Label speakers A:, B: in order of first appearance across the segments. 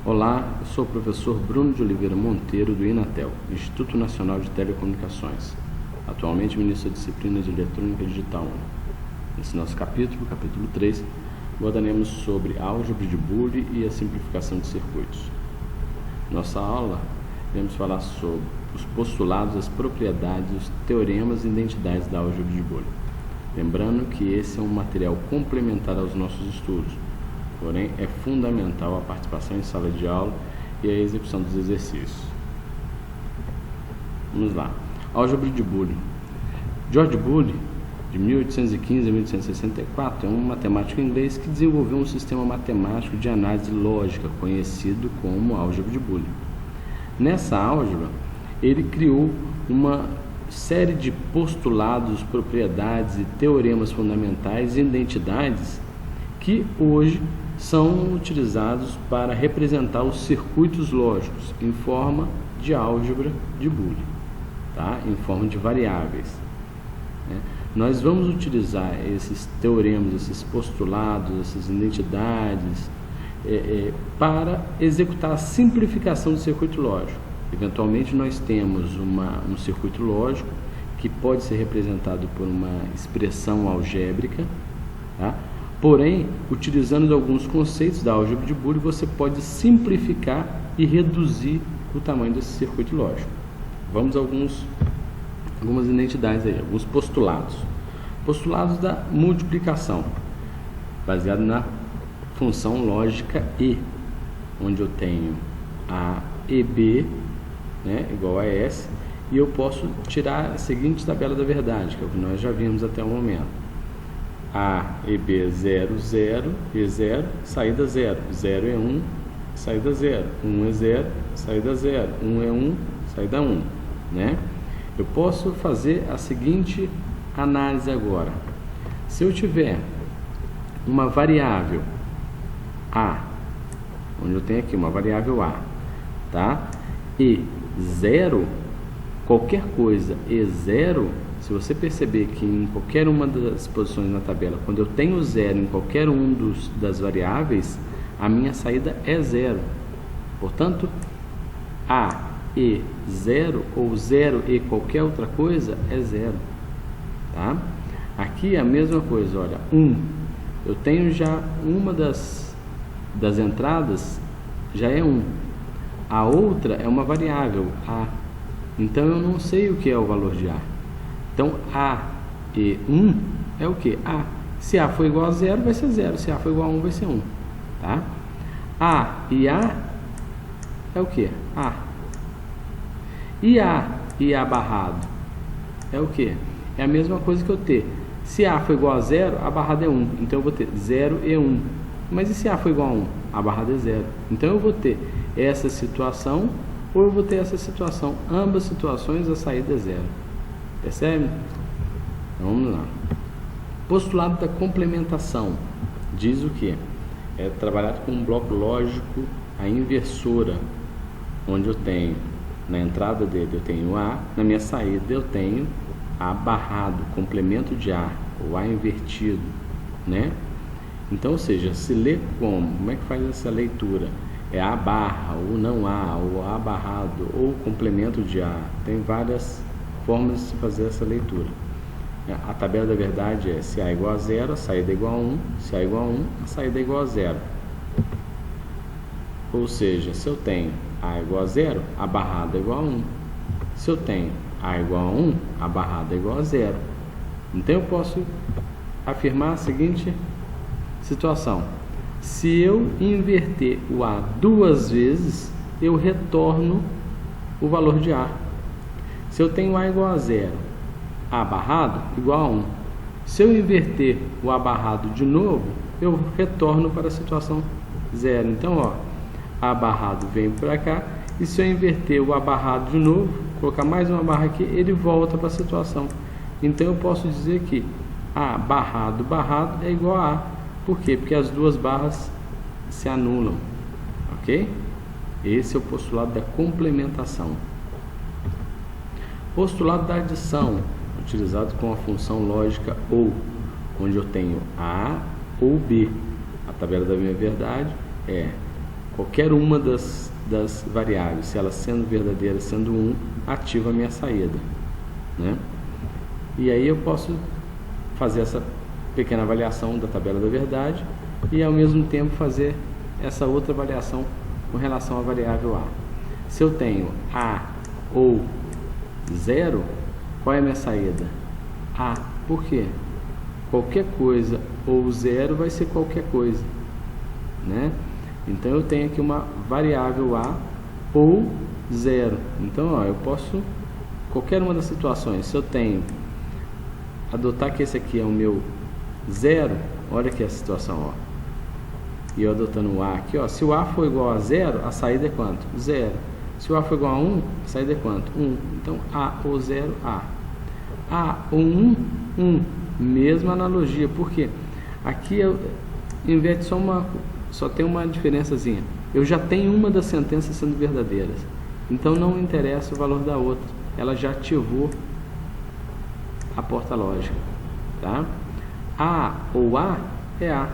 A: Olá, eu sou o professor Bruno de Oliveira Monteiro do INATEL, Instituto Nacional de Telecomunicações, atualmente ministro da Disciplina de Eletrônica Digital 1. Nesse nosso capítulo 3, abordaremos sobre álgebra de Boole e a simplificação de circuitos. Nossa aula, vamos falar sobre os postulados, as propriedades, os teoremas e identidades da álgebra de Boole. Lembrando que esse é um material complementar aos nossos estudos, porém é fundamental a participação em sala de aula e a execução dos exercícios. Vamos lá. Álgebra de Boole. George Boole, de 1815 a 1864, é um matemático inglês que desenvolveu um sistema matemático de análise lógica conhecido como álgebra de Boole. Nessa álgebra, ele criou uma série de postulados, propriedades e teoremas fundamentais e identidades que hoje são utilizados para representar os circuitos lógicos em forma de álgebra de Boole, tá? Em forma de variáveis, né? Nós vamos utilizar esses teoremas, esses postulados, essas identidades para executar a simplificação do circuito lógico. Eventualmente nós temos um circuito lógico que pode ser representado por uma expressão algébrica, tá? Porém, utilizando alguns conceitos da álgebra de Boole, você pode simplificar e reduzir o tamanho desse circuito lógico. Vamos a algumas identidades aí, alguns postulados. Postulados da multiplicação, baseado na função lógica E, onde eu tenho a EB, né, igual a S, e eu posso tirar a seguinte tabela da verdade, que é o que nós já vimos até o momento. A, EB, 0, 0, E 0, saída 0. 0 é 1, saída 0. 1 é 0, saída 0. 1 é 1, saída 1, né? Eu posso fazer a seguinte análise agora. Se eu tiver uma variável A, onde eu tenho aqui uma variável A, tá? E 0, qualquer coisa E 0, se você perceber que em qualquer uma das posições na tabela, quando eu tenho 0 em qualquer das variáveis, a minha saída é 0. Portanto, A e 0 ou 0 e qualquer outra coisa é 0. Tá? Aqui é a mesma coisa, olha, 1. Eu tenho já uma das entradas, já é 1. A outra é uma variável, A. Então eu não sei o que é o valor de A. Então, A e 1 é o que? A. Se A for igual a 0, vai ser 0. Se A for igual a 1, vai ser 1. Tá? A e A é o que? A. E A barrado é o que? É a mesma coisa que eu ter. Se A for igual a 0, A barrado é 1. Então, eu vou ter 0 e 1. Mas e se A for igual a 1? A barrado é 0. Então, eu vou ter essa situação ou eu vou ter essa situação. Ambas situações, a saída é 0. Percebe? Então, vamos lá. Postulado da complementação diz o que? É trabalhado com um bloco lógico, a inversora, onde eu tenho, na entrada dele eu tenho A, na minha saída eu tenho A barrado, complemento de A, ou A invertido, né? Então, ou seja, se lê como é que faz essa leitura? É A barra, ou não A, ou A barrado, ou complemento de A. Tem várias formas de se fazer essa leitura. A tabela da verdade é: se A é igual a 0, a saída é igual a 1. Se A é igual a 1, a saída é igual a 0. Ou seja, se eu tenho A igual a 0, a barrada é igual a 1. Se eu tenho A igual a 1, a barrada é igual a 0. Então eu posso afirmar a seguinte situação: se eu inverter o A duas vezes, eu retorno o valor de A. Se eu tenho A igual a 0, A barrado igual a 1. Se eu inverter o A barrado de novo, eu retorno para a situação 0. Então, ó, A barrado vem para cá, e se eu inverter o A barrado de novo, colocar mais uma barra aqui, ele volta para a situação. Então, eu posso dizer que A barrado é igual a A. Por quê? Porque as duas barras se anulam, ok? Esse é o postulado da complementação. Postulado da adição, utilizado com a função lógica OU, onde eu tenho A ou B. A tabela da minha verdade é qualquer uma das variáveis, se ela sendo verdadeira, sendo 1, ativa a minha saída, né? E aí eu posso fazer essa pequena avaliação da tabela da verdade e ao mesmo tempo fazer essa outra avaliação com relação à variável A. Se eu tenho A ou 0, qual é a minha saída? A. Por quê? Qualquer coisa ou 0 vai ser qualquer coisa, né? Então eu tenho aqui uma variável A ou 0. Então, ó, eu posso, qualquer uma das situações, se eu tenho, adotar que esse aqui é o meu 0, olha aqui a situação, ó. E eu adotando o A aqui, ó, se o A for igual a 0, a saída é quanto? 0. Se o A for igual a 1, a saída é quanto? 1. Então, A ou 0, A. A ou 1, 1. Mesma analogia, porque aqui eu inverte só tem uma diferençazinha. Eu já tenho uma das sentenças sendo verdadeiras. Então não me interessa o valor da outra. Ela já ativou a porta lógica, tá? A ou A é A.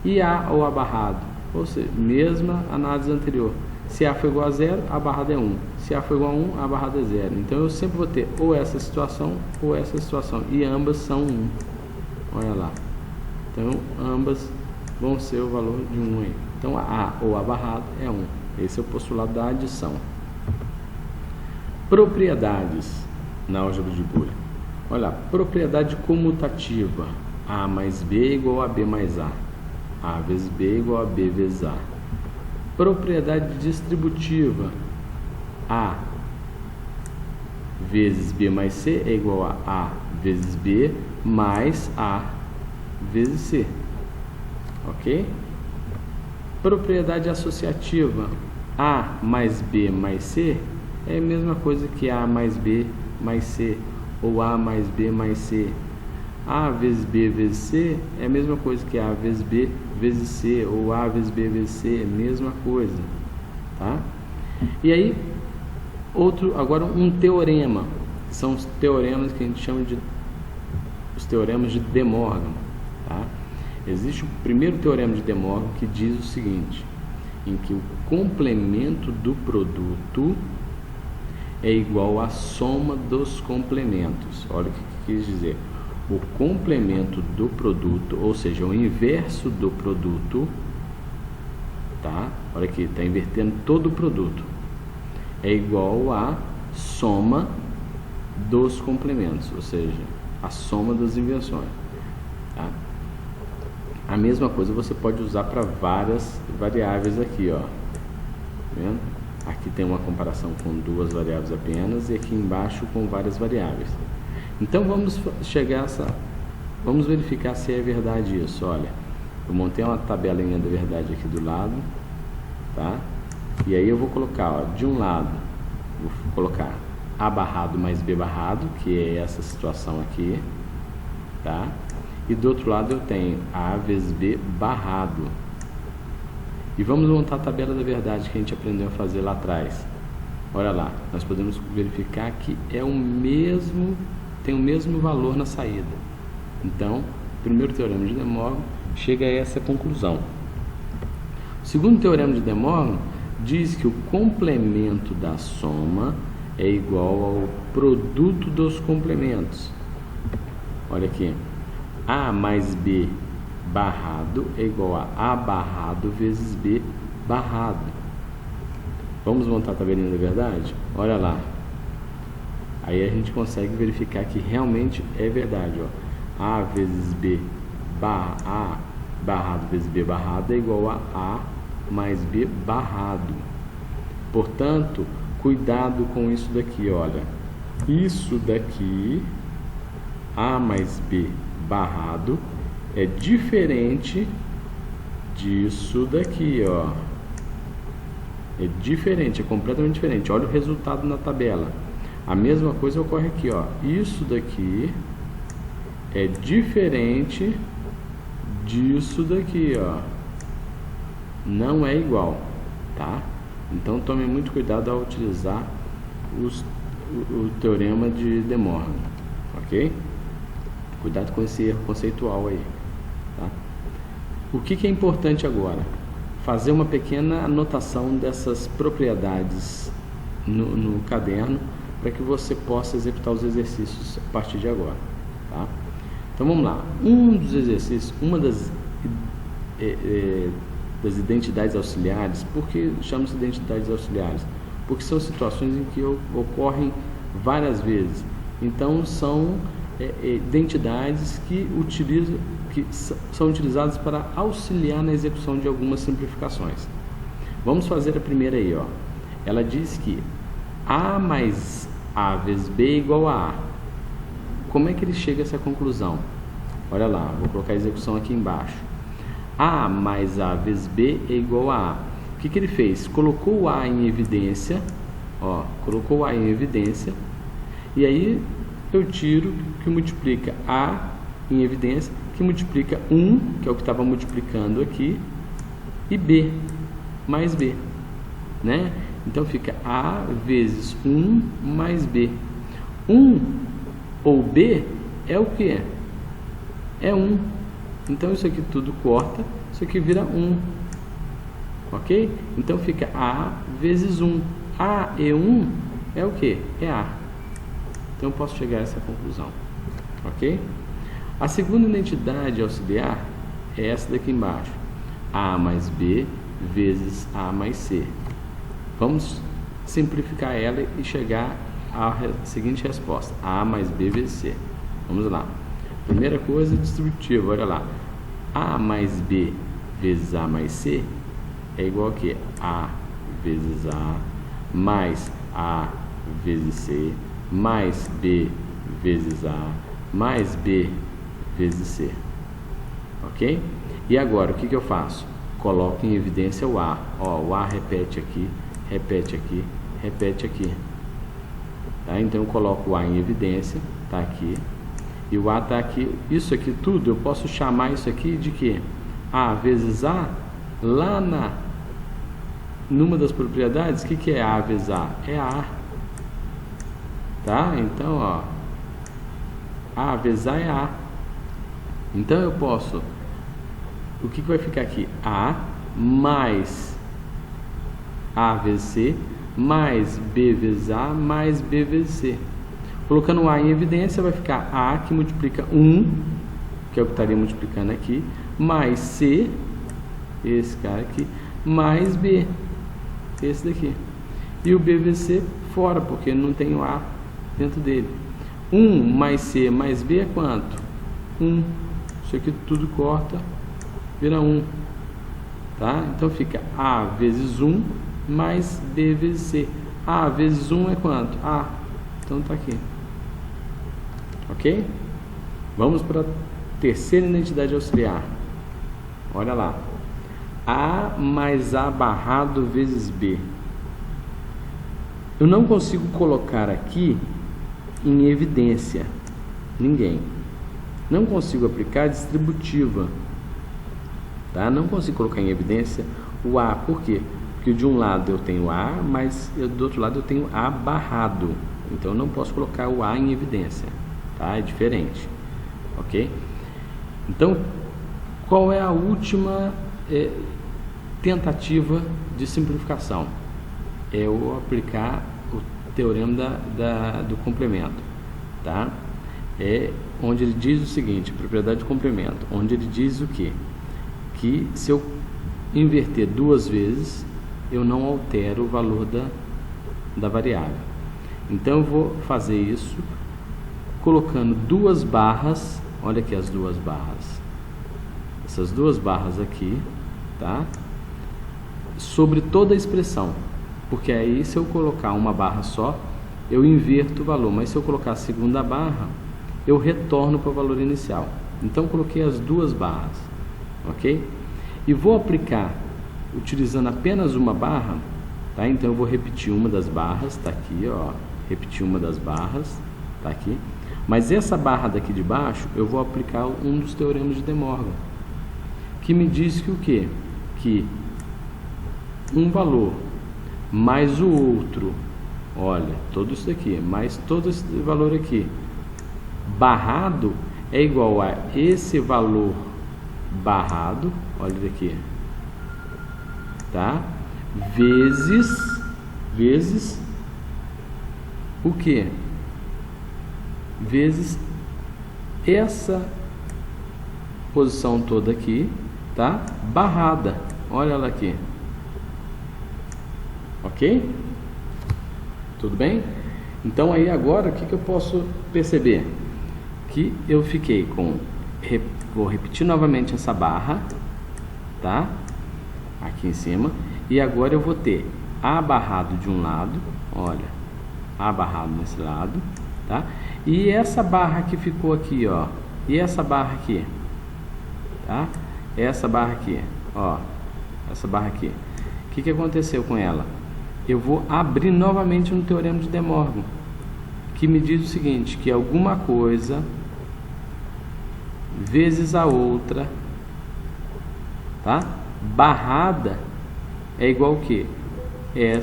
A: E A ou A barrado? Ou seja, mesma análise anterior. Se A for igual a 0, A barrado é 1. Se A for igual a 1, A barrado é 0. Então eu sempre vou ter ou essa situação ou essa situação. E ambas são 1. Olha lá. Então ambas vão ser o valor de 1 aí. Então A ou A barrado é 1. Esse é o postulado da adição. Propriedades na álgebra de Boolean. Olha lá, propriedade comutativa. A mais B igual a B mais A. A vezes B igual a B vezes A. Propriedade distributiva. A vezes B mais C é igual a A vezes B mais A vezes C. Ok? Propriedade associativa. A mais B mais C é a mesma coisa que A mais B mais C, ou A mais B mais C. A vezes B vezes C é a mesma coisa que A vezes B vezes C, ou A vezes B vezes C, é a mesma coisa, tá? E aí, agora um teorema, são os teoremas que a gente chama de os teoremas de De Morgan, tá? Existe o primeiro teorema de De Morgan que diz o seguinte, em que o complemento do produto é igual à soma dos complementos. Olha o que quis dizer. O complemento do produto, ou seja, o inverso do produto, tá? Olha aqui, está invertendo todo o produto. É igual à soma dos complementos, ou seja, a soma das inversões, tá? A mesma coisa você pode usar para várias variáveis aqui, ó. Tá vendo? Aqui tem uma comparação com duas variáveis apenas e aqui embaixo com várias variáveis. Então vamos verificar se é verdade isso. Olha, eu montei uma tabelinha da verdade aqui do lado, tá? E aí eu vou colocar, ó, de um lado, vou colocar A barrado mais B barrado, que é essa situação aqui, tá? E do outro lado eu tenho A vezes B barrado. E vamos montar a tabela da verdade que a gente aprendeu a fazer lá atrás. Olha lá, nós podemos verificar que é o mesmo, tem o mesmo valor na saída. Então, o primeiro teorema de De Morgan chega a essa conclusão. O segundo teorema de De Morgan diz que o complemento da soma é igual ao produto dos complementos. Olha aqui, A mais B barrado é igual a A barrado vezes B barrado. Vamos montar a tabelinha da verdade? Olha lá. Aí a gente consegue verificar que realmente é verdade, ó. A vezes B A barrado vezes B barrado é igual a A mais B barrado. Portanto, cuidado com isso daqui, olha. Isso daqui, A mais B barrado, é diferente disso daqui, ó. É diferente, é completamente diferente. Olha o resultado na tabela. A mesma coisa ocorre aqui, ó. Isso daqui é diferente disso daqui, ó. Não é igual, tá? Então tome muito cuidado ao utilizar o teorema de De Morgan, ok? Cuidado com esse erro conceitual aí, tá? O que é importante agora? fazer uma pequena anotação dessas propriedades no caderno, para que você possa executar os exercícios a partir de agora, tá? Então vamos lá. Um dos exercícios, uma das identidades auxiliares. Por que chamamos de identidades auxiliares? Porque são situações em que ocorrem várias vezes. Então são identidades que são utilizadas para auxiliar na execução de algumas simplificações. Vamos fazer a primeira aí, ó. Ela diz que A mais A vezes B é igual a A. Como é que ele chega a essa conclusão? Olha lá, vou colocar a execução aqui embaixo. A mais A vezes B é igual a A. O que ele fez? Colocou o A em evidência, ó, colocou o A em evidência, e aí eu tiro que multiplica A em evidência, que multiplica 1, que é o que estava multiplicando aqui, e B, mais B, né? Então fica A vezes 1 mais B. 1 ou B é o que? É 1. Então isso aqui tudo corta, isso aqui vira 1. Ok? Então fica A vezes 1. A e 1 é o que? É A. Então eu posso chegar a essa conclusão. Ok? A segunda identidade auxiliar é essa daqui embaixo. A mais B vezes A mais C. Vamos simplificar ela e chegar à seguinte resposta. A mais B vezes C. Vamos lá. Primeira coisa, distributiva. Olha lá. A mais B vezes A mais C é igual a quê? A vezes A mais A vezes C mais B vezes A mais B vezes C. Ok? E agora, o que eu faço? Coloco em evidência o A. Ó, o A repete aqui, repete aqui, repete aqui. Tá? Então eu coloco o A em evidência, tá aqui, e o A tá aqui. Isso aqui tudo, eu posso chamar isso aqui de quê? A vezes A, lá numa das propriedades. O que é A vezes A? É A. Tá? Então, ó, A vezes A é A. Então eu posso, o que vai ficar aqui? A mais A vezes C mais B vezes A mais B vezes C. Colocando o A em evidência, vai ficar A, que multiplica 1, que é o que estaria multiplicando aqui, mais C, esse cara aqui, mais B, esse daqui. E o B vezes C fora, porque não tem o A dentro dele. 1 mais C mais B é quanto? 1. Isso aqui tudo corta, vira 1. Tá? Então fica A vezes 1 mais B vezes C. A vezes 1 é quanto? A. Então tá aqui. Ok? Vamos para a terceira identidade auxiliar. Olha lá. A mais A barrado vezes B. Eu não consigo colocar aqui em evidência ninguém. Não consigo aplicar distributiva. Tá? Não consigo colocar em evidência o A. Por quê? Porque de um lado eu tenho A, mas do outro lado eu tenho A barrado. Então eu não posso colocar o A em evidência. Tá? É diferente. Ok? Então, qual é a última tentativa de simplificação? É eu aplicar o teorema do complemento. Tá? É onde ele diz o seguinte, propriedade de complemento, onde ele diz o quê? Que se eu inverter duas vezes, eu não altero o valor da variável. Então eu vou fazer isso colocando duas barras, olha aqui as duas barras, essas duas barras aqui, tá? Sobre toda a expressão, porque aí se eu colocar uma barra só, eu inverto o valor, mas se eu colocar a segunda barra, eu retorno para o valor inicial. Então coloquei as duas barras, ok? E vou aplicar utilizando apenas uma barra, tá? Então eu vou repetir uma das barras, tá aqui, ó, repetir uma das barras, tá aqui. Mas essa barra daqui de baixo, eu vou aplicar um dos teoremas de De Morgan, que me diz que o quê? Que um valor mais o outro, olha, todo isso daqui, mais todo esse valor aqui, barrado, é igual a esse valor barrado, olha aqui, tá? Vezes o que? Vezes essa posição toda aqui, tá? Barrada, olha ela aqui, ok? Tudo bem? Então aí agora o que eu posso perceber? Que eu fiquei com, vou repetir novamente essa barra, tá? Aqui em cima, e agora eu vou ter A barrado de um lado, olha, A barrado nesse lado, tá? E essa barra que ficou aqui, ó, e essa barra aqui, tá? Essa barra aqui, ó, essa barra aqui, o que aconteceu com ela? Eu vou abrir novamente no Teorema de De Morgan, que me diz o seguinte, que alguma coisa vezes a outra, tá? Barrada é igual o que? É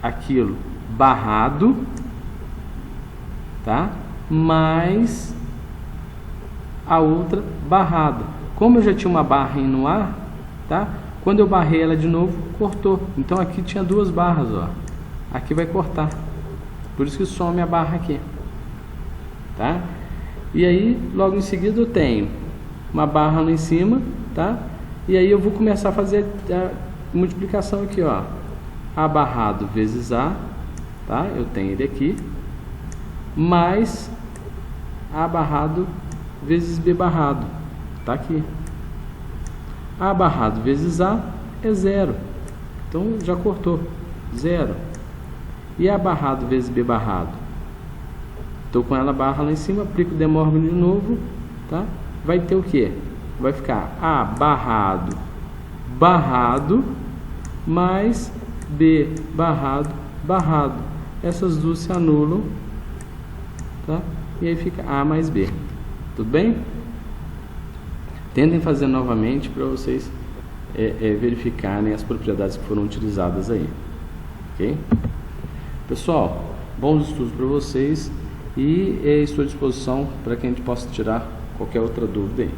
A: aquilo barrado, tá? Mais a outra barrada. Como eu já tinha uma barra no ar, tá? Quando eu barrei ela de novo, cortou. Então aqui tinha duas barras, ó. Aqui vai cortar. Por isso que some a barra aqui, tá? E aí, logo em seguida eu tenho uma barra lá em cima, tá? E aí eu vou começar a fazer a multiplicação aqui, ó. A barrado vezes A, tá? Eu tenho ele aqui, mais A barrado vezes B barrado, tá aqui. A barrado vezes A é 0, então já cortou, 0. E A barrado vezes B barrado, estou com ela barra lá em cima, aplico o De Morgan de novo, tá? Vai ter o que? Vai ficar A barrado mais B barrado. Essas duas se anulam, tá? E aí fica A mais B. Tudo bem? Tentem fazer novamente para vocês verificarem as propriedades que foram utilizadas aí. Ok? Pessoal, bons estudos para vocês e estou à disposição para que a gente possa tirar qualquer outra dúvida aí.